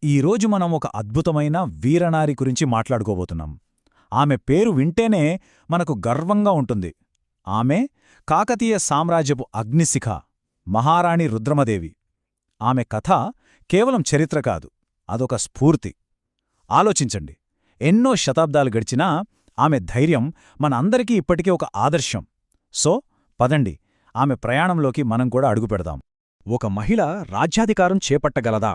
ఈరోజు మనం ఒక అద్భుతమైన వీరనారి గురించి మాట్లాడుకోబోతున్నాం. ఆమె పేరు వింటేనే మనకు గర్వంగా ఉంటుంది. ఆమె కాకతీయ సామ్రాజ్యపు అగ్నిశిఖ, మహారాణి రుద్రమదేవి. ఆమె కథ కేవలం చరిత్ర కాదు, అదొక స్ఫూర్తి. ఆలోచించండి, ఎన్నో శతాబ్దాలు గడిచినా ఆమె ధైర్యం మన అందరికీ ఇప్పటికీ ఒక ఆదర్శం. సో పదండి, ఆమె ప్రయాణంలోకి మనం కూడా అడుగుపెడదాం. ఒక మహిళ రాజ్యాధికారం చేపట్టగలదా?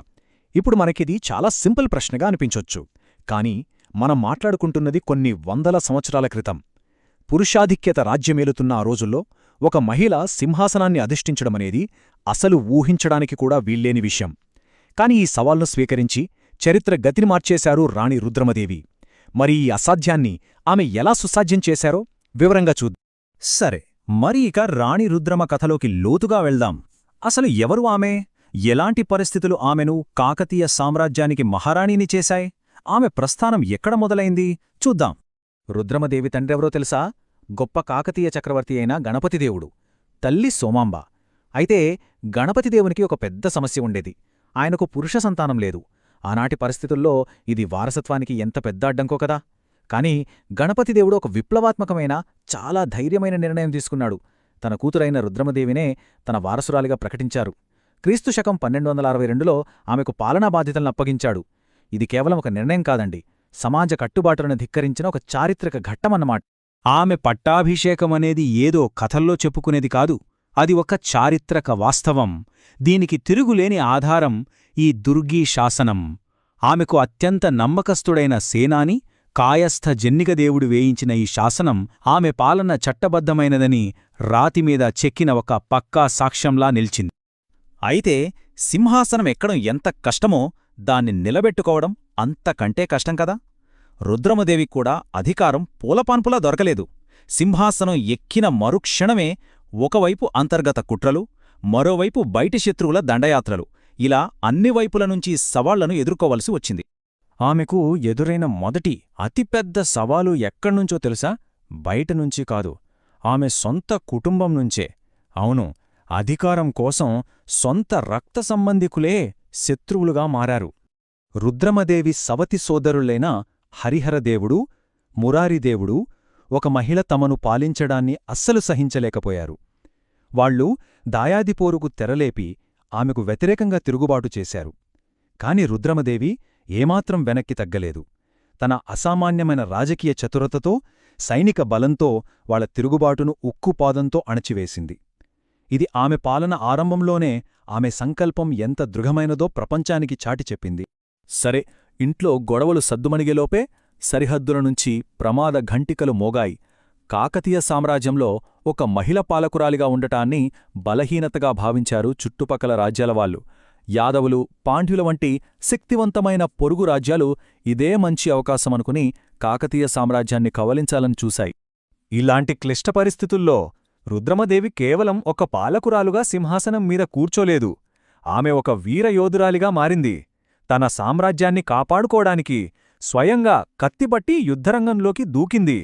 ఇప్పుడు మనకిది చాలా సింపుల్ ప్రశ్నగా అనిపించొచ్చు. కాని మనం మాట్లాడుకుంటున్నది కొన్ని వందల సంవత్సరాల క్రితం. పురుషాధిక్యత రాజ్యమేలుతున్న ఆ రోజుల్లో ఒక మహిళ సింహాసనాన్ని అధిష్ఠించడమనేది అసలు ఊహించడానికి కూడా వీల్లేని విషయం. కాని ఈ సవాల్ను స్వీకరించి చరిత్ర గతిని మార్చేశారు రాణి రుద్రమదేవి. మరి ఈ అసాధ్యాన్ని ఆమె ఎలా సుసాధ్యం చేశారో వివరంగా చూద్దాం. సరే, మరి ఇక రాణి రుద్రమ కథలోకి లోతుగా వెళ్దాం. అసలు ఎవరు ఆమె? ఎలాంటి పరిస్థితులు ఆమెను కాకతీయ సామ్రాజ్యానికి మహారాణిని చేశాయి? ఆమె ప్రస్థానం ఎక్కడ మొదలైంది చూద్దాం. రుద్రమదేవి తండ్రెవరో తెలుసా? గొప్ప కాకతీయ చక్రవర్తి అయిన గణపతిదేవుడు. తల్లి సోమాంబ. అయితే గణపతిదేవునికి ఒక పెద్ద సమస్య ఉండేది. ఆయనకు పురుష సంతానం లేదు. ఆనాటి పరిస్థితుల్లో ఇది వారసత్వానికి ఎంత పెద్ద అడ్డంకో కదా. కాని గణపతిదేవుడు ఒక విప్లవాత్మకమైన, చాలా ధైర్యమైన నిర్ణయం తీసుకున్నాడు. తన కూతురైన రుద్రమదేవినే తన వారసురాలిగా ప్రకటించారు. క్రీస్తు శకం 1262లో ఆమెకు పాలనా బాధ్యతలను అప్పగించాడు. ఇది కేవలం ఒక నిర్ణయం కాదండి, సమాజ కట్టుబాటులను ధిక్కరించిన ఒక చారిత్రక ఘట్టమన్నమాట. ఆమె పట్టాభిషేకమనేది ఏదో కథల్లో చెప్పుకునేది కాదు, అది ఒక చారిత్రక వాస్తవం. దీనికి తిరుగులేని ఆధారం ఈ దుర్గీ శాసనం. ఆమెకు అత్యంత నమ్మకస్తుడైన సేనాని, కాయస్థ జన్నికదేవుడు వేయించిన ఈ శాసనం ఆమె పాలన చట్టబద్ధమైనదని రాతిమీద చెక్కిన ఒక పక్కా సాక్ష్యంలా నిలిచింది. అయితే సింహాసనం ఎక్కడం ఎంత కష్టమో దాన్ని నిలబెట్టుకోవడం అంతకంటే కష్టం కదా. రుద్రమదేవికి కూడా అధికారం పూలపాన్పులా దొరకలేదు. సింహాసనం ఎక్కిన మరుక్షణమే ఒకవైపు అంతర్గత కుట్రలు, మరోవైపు బయటి శత్రువుల దండయాత్రలు, ఇలా అన్ని వైపుల నుంచి సవాళ్లను ఎదుర్కోవలసి వచ్చింది. ఆమెకు ఎదురైన మొదటి అతిపెద్ద సవాలు ఎక్కడ్నుంచో తెలుసా? బయటనుంచి కాదు, ఆమె సొంత కుటుంబం నుంచే. అవును, అధికారం కోసం సొంత రక్త సంబంధికులే శత్రువులుగా మారారు. రుద్రమదేవి సవతి సోదరులైన హరిహరదేవుడు, మురారిదేవుడు ఒక మహిళ తమను పాలించడాన్ని అస్సలు సహించలేకపోయారు. వాళ్లు దాయాదిపోరుకు తెరలేపి ఆమెకు వ్యతిరేకంగా తిరుగుబాటు చేశారు. కాని రుద్రమదేవి ఏమాత్రం వెనక్కి తగ్గలేదు. తన అసామాన్యమైన రాజకీయ చతురతతో, సైనిక బలంతో వాళ్ల తిరుగుబాటును ఉక్కుపాదంతో అణచివేసింది. ఇది ఆమె పాలన ఆరంభంలోనే ఆమె సంకల్పం ఎంత దృఢమైనదో ప్రపంచానికి చాటి చెప్పింది. సరే, ఇంట్లో గొడవలు సద్దుమణిగేలోపే సరిహద్దుల నుంచి ప్రమాద ఘంటికలు మోగాయి. కాకతీయ సామ్రాజ్యంలో ఒక మహిళ పాలకురాలిగా ఉండటాన్ని బలహీనతగా భావించారు చుట్టుపక్కల రాజ్యాలవాళ్లు. యాదవులు, పాండ్యుల వంటి శక్తివంతమైన పొరుగు రాజ్యాలు ఇదే మంచి అవకాశమనుకుని కాకతీయ సామ్రాజ్యాన్ని కవలించాలని చూశాయి. ఇలాంటి క్లిష్ట పరిస్థితుల్లో రుద్రమదేవి కేవలం ఒక పాలకురాలుగా సింహాసనం మీద కూర్చోలేదు. ఆమె ఒక వీరయోధురాలిగా మారింది. తన సామ్రాజ్యాన్ని కాపాడుకోడానికి స్వయంగా కత్తిపట్టి యుద్ధరంగంలోకి దూకింది.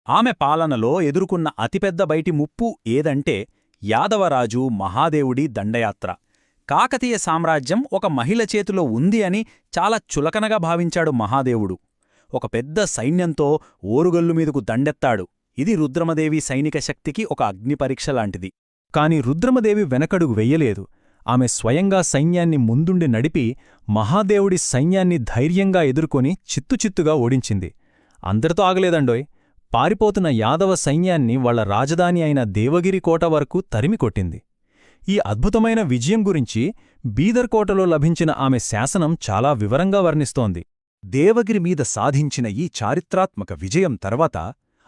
ఆమె పాలనలో ఎదుర్కొన్న అతిపెద్ద బయటి ముప్పు ఏదంటే యాదవరాజు మహాదేవుడి దండయాత్ర. కాకతీయ సామ్రాజ్యం ఒక మహిళ చేతిలో ఉంది అని చాలా చులకనగా భావించాడు మహాదేవుడు. ఒక పెద్ద సైన్యంతో ఓరుగల్లుమీదకు దండెత్తాడు. ఇది రుద్రమదేవి సైనిక శక్తికి ఒక అగ్నిపరీక్ష లాంటిది. కాని రుద్రమదేవి వెనకడుగు వెయ్యలేదు. ఆమె స్వయంగా సైన్యాన్ని ముందుండి నడిపి మహాదేవుడి సైన్యాన్ని ధైర్యంగా ఎదుర్కొని చిత్తుచిత్తుగా ఓడించింది. అందరితో ఆగలేదండోయ్. పారిపోతున్న యాదవ సైన్యాన్ని వాళ్ల రాజధాని అయిన దేవగిరి కోట వరకు తరిమికొట్టింది. ఈ అద్భుతమైన విజయం గురించి బీదర్ కోటలో లభించిన ఆమె శాసనం చాలా వివరంగా వర్ణిస్తోంది. దేవగిరి మీద సాధించిన ఈ చారిత్రాత్మక విజయం తర్వాత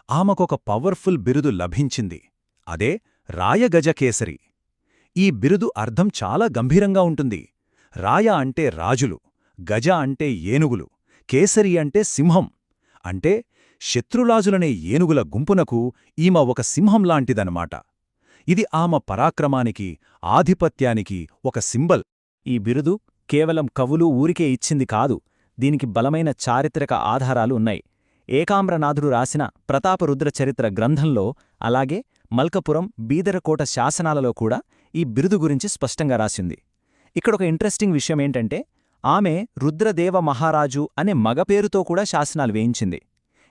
ఆమెకొక పవర్ఫుల్ బిరుదు లభించింది. అదే రాయగజకేసరి. ఈ బిరుదు అర్థం చాలా గంభీరంగా ఉంటుంది. రాయ అంటే రాజులు, గజ అంటే ఏనుగులు, కేసరి అంటే సింహం. అంటే శత్రురాజులనే ఏనుగుల గుంపునకు ఈమె ఒక సింహంలాంటిదన్నమాట. ఇది ఆమె పరాక్రమానికి, ఆధిపత్యానికి ఒక సింబల్. ఈ బిరుదు కేవలం కవులు ఊరికే ఇచ్చింది కాదు, దీనికి బలమైన చారిత్రక ఆధారాలు ఉన్నాయి. ఏకామ్రనాథుడు రాసిన ప్రతాపరుద్ర చరిత్ర గ్రంథంలో, అలాగే మల్కపురం, బీదరకోట శాసనాలలో కూడా ఈ బిరుదు గురించి స్పష్టంగా రాసింది. ఇక్కడొక ఇంట్రెస్టింగ్ విషయమేంటంటే ఆమె రుద్రదేవ మహారాజు అనే మగ పేరుతో కూడా శాసనాలు వేయించింది.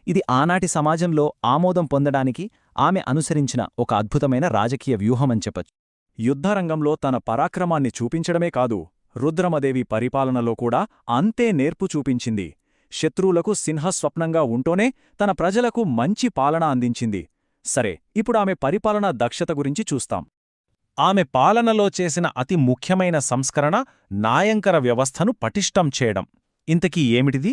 ఇది ఆనాటి సమాజంలో ఆమోదం పొందడానికి ఆమె అనుసరించిన ఒక అద్భుతమైన రాజకీయ వ్యూహమని చెప్పచ్చు. యుద్ధరంగంలో తన పరాక్రమాన్ని చూపించడమే కాదు, రుద్రమదేవి పరిపాలనలో కూడా అంతే నేర్పు చూపించింది. శత్రువులకు సింహస్వప్నంగా ఉంటూనే తన ప్రజలకు మంచి పాలన అందించింది. సరే, ఇప్పుడు ఆమె పరిపాలనా దక్షత గురించి చూస్తాం. ఆమె పాలనలో చేసిన అతి ముఖ్యమైన సంస్కరణ నాయంకర వ్యవస్థను పటిష్టం చేయడం. ఇంతకీ ఏమిటిది?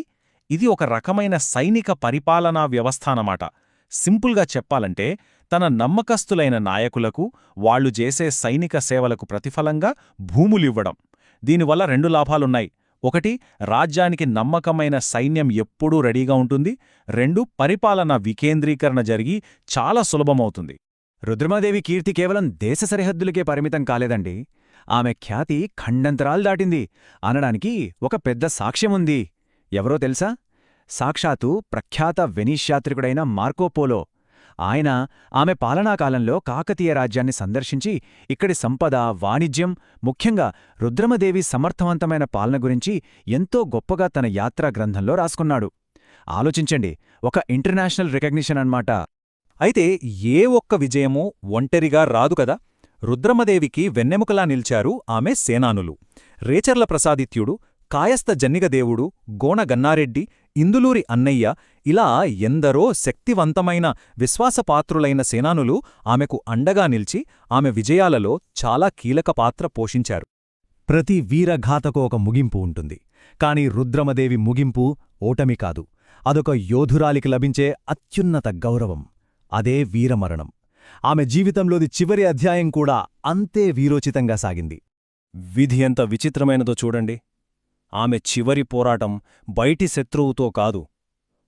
ఇది ఒక రకమైన సైనిక పరిపాలనా వ్యవస్థ అన్నమాట. సింపుల్గా చెప్పాలంటే, తన నమ్మకస్తులైన నాయకులకు వాళ్లు చేసే సైనిక సేవలకు ప్రతిఫలంగా భూములివ్వడం. దీనివల్ల 2 లాభాలున్నాయి. 1, రాజ్యానికి నమ్మకమైన సైన్యం ఎప్పుడూ రెడీగా ఉంటుంది. 2, పరిపాలన వికేంద్రీకరణ జరిగి చాలా సులభమవుతుంది. రుద్రమాదేవి కీర్తి కేవలం దేశ సరిహద్దులకే పరిమితం కాలేదండి. ఆమె ఖ్యాతి ఖండంతరాలు దాటింది అనడానికి ఒక పెద్ద సాక్ష్యముంది. ఎవరో తెలుసా? సాక్షాత్తు ప్రఖ్యాత వెనీష్యాత్రికుడైన మార్కోపోలో. ఆయన ఆమె పాలనాకాలంలో కాకతీయ రాజ్యాన్ని సందర్శించి ఇక్కడి సంపద, వాణిజ్యం, ముఖ్యంగా రుద్రమదేవి సమర్థవంతమైన పాలన గురించి ఎంతో గొప్పగా తన యాత్రా గ్రంథంలో రాసుకున్నాడు. ఆలోచించండి, ఒక ఇంటర్నేషనల్ రికగ్నిషన్ అన్నమాట. అయితే ఏ ఒక్క విజయమూ ఒంటరిగా రాదు కదా. రుద్రమదేవికి వెన్నెముకలా నిల్చారు ఆమె సేనానులు. రేచర్ల ప్రసాదిత్యుడు, కాయస్థ జన్నిగదేవుడు, గోణ గన్నారెడ్డి, ఇందులూరి అన్నయ్య, ఇలా ఎందరో శక్తివంతమైన విశ్వాసపాత్రులైన సేనానులు ఆమెకు అండగా నిల్చి ఆమె విజయాలలో చాలా కీలక పాత్ర పోషించారు. ప్రతి వీరఘాతకు ఒక ముగింపు ఉంటుంది. కాని రుద్రమదేవి ముగింపు ఓటమి కాదు. అదొక యోధురాలికి లభించే అత్యున్నత గౌరవం. అదే వీరమరణం. ఆమె జీవితంలోది చివరి అధ్యాయం కూడా అంతే వీరోచితంగా సాగింది. విధి ఎంత విచిత్రమైనదో చూడండి. ఆమె చివరి పోరాటం బయటి శత్రువుతో కాదు,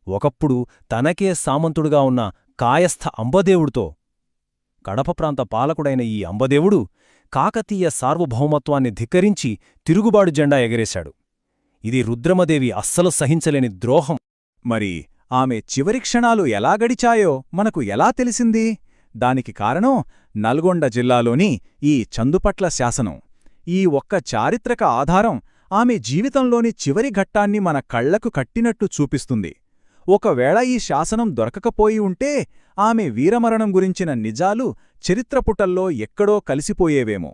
ఒకప్పుడు తనకే సామంతుడుగా ఉన్న కాయస్థ అంబదేవుడితో. కడప ప్రాంత పాలకుడైన ఈ అంబదేవుడు కాకతీయ సార్వభౌమత్వాన్ని ధిక్కరించి తిరుగుబాటు జెండా ఎగరేశాడు. ఇది రుద్రమదేవి అస్సలు సహించలేని ద్రోహం. మరి ఆమె చివరి క్షణాలు ఎలా గడిచాయో మనకు ఎలా తెలిసింది? దానికి కారణం నల్గొండ జిల్లాలోని ఈ చందుపట్ల శాసనం. ఈ ఒక్క చారిత్రక ఆధారం ఆమె జీవితంలోని చివరి ఘట్టాన్ని మన కళ్లకు కట్టినట్టు చూపిస్తుంది. ఒకవేళ ఈ శాసనం దొరకకపోయి ఉంటే ఆమె వీరమరణం గురించిన నిజాలు చరిత్రపుటల్లో ఎక్కడో కలిసిపోయేవేమో.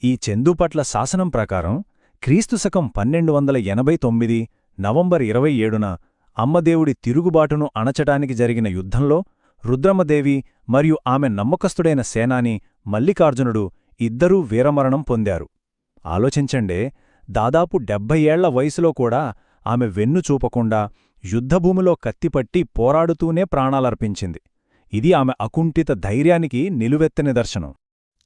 ఈ చందుపట్ల శాసనం ప్రకారం క్రీస్తుశకం 1289 నవంబర్ 27న అమ్మదేవుడి తిరుగుబాటును అణచటానికి జరిగిన యుద్ధంలో రుద్రమదేవి మరియు ఆమె నమ్మకస్తుడైన సేనాని మల్లికార్జునుడు ఇద్దరూ వీరమరణం పొందారు. ఆలోచించండే, దాదాపు 70 ఏళ్ల వయసులో కూడా ఆమె వెన్ను చూపకుండా యుద్ధభూమిలో కత్తిపట్టి పోరాడుతూనే ప్రాణాలర్పించింది. ఇది ఆమె అకుంఠిత ధైర్యానికి నిలువెత్త నిదర్శనం.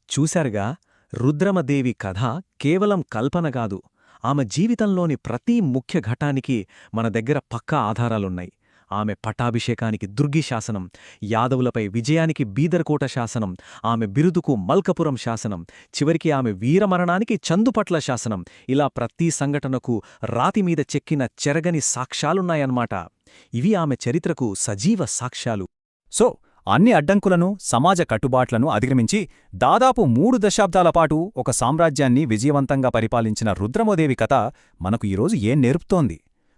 చూశారుగా, రుద్రమదేవి కథ కేవలం కల్పనగాదు. ఆమె జీవితంలోని ప్రతి ముఖ్య ఘటానికి మన దగ్గర పక్కా ఆధారాలున్నాయి. ఆమె పట్టాభిషేకానికి దుర్గి శాసనం, యాదవులపై విజయానికి బీదర్కోట శాసనం, ఆమె బిరుదుకు మల్కపురం శాసనం, చివరికి ఆమె వీరమరణానికి చందుపట్ల శాసనం, ఇలా ప్రతి సంఘటనకు రాతిమీద చెక్కిన చెరగని సాక్ష్యాలున్నాయన్నమాట. ఇవి ఆమె చరిత్రకు సజీవ సాక్ష్యాలు. సో, అన్ని అడ్డంకులను, సమాజ కట్టుబాట్లను అధిగమించి దాదాపు 3 దశాబ్దాల పాటు ఒక సామ్రాజ్యాన్ని విజయవంతంగా పరిపాలించిన రుద్రమదేవి కథ మనకు ఈరోజు ఏం నేర్పుతోంది?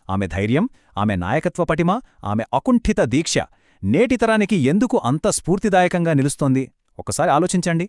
ఆమె ధైర్యం, ఆమె నాయకత్వ పటిమ, ఆమె అకుంఠిత దీక్ష నేటి తరానికి ఎందుకు అంత స్ఫూర్తిదాయకంగా నిలుస్తోంది? ఒకసారి ఆలోచించండి.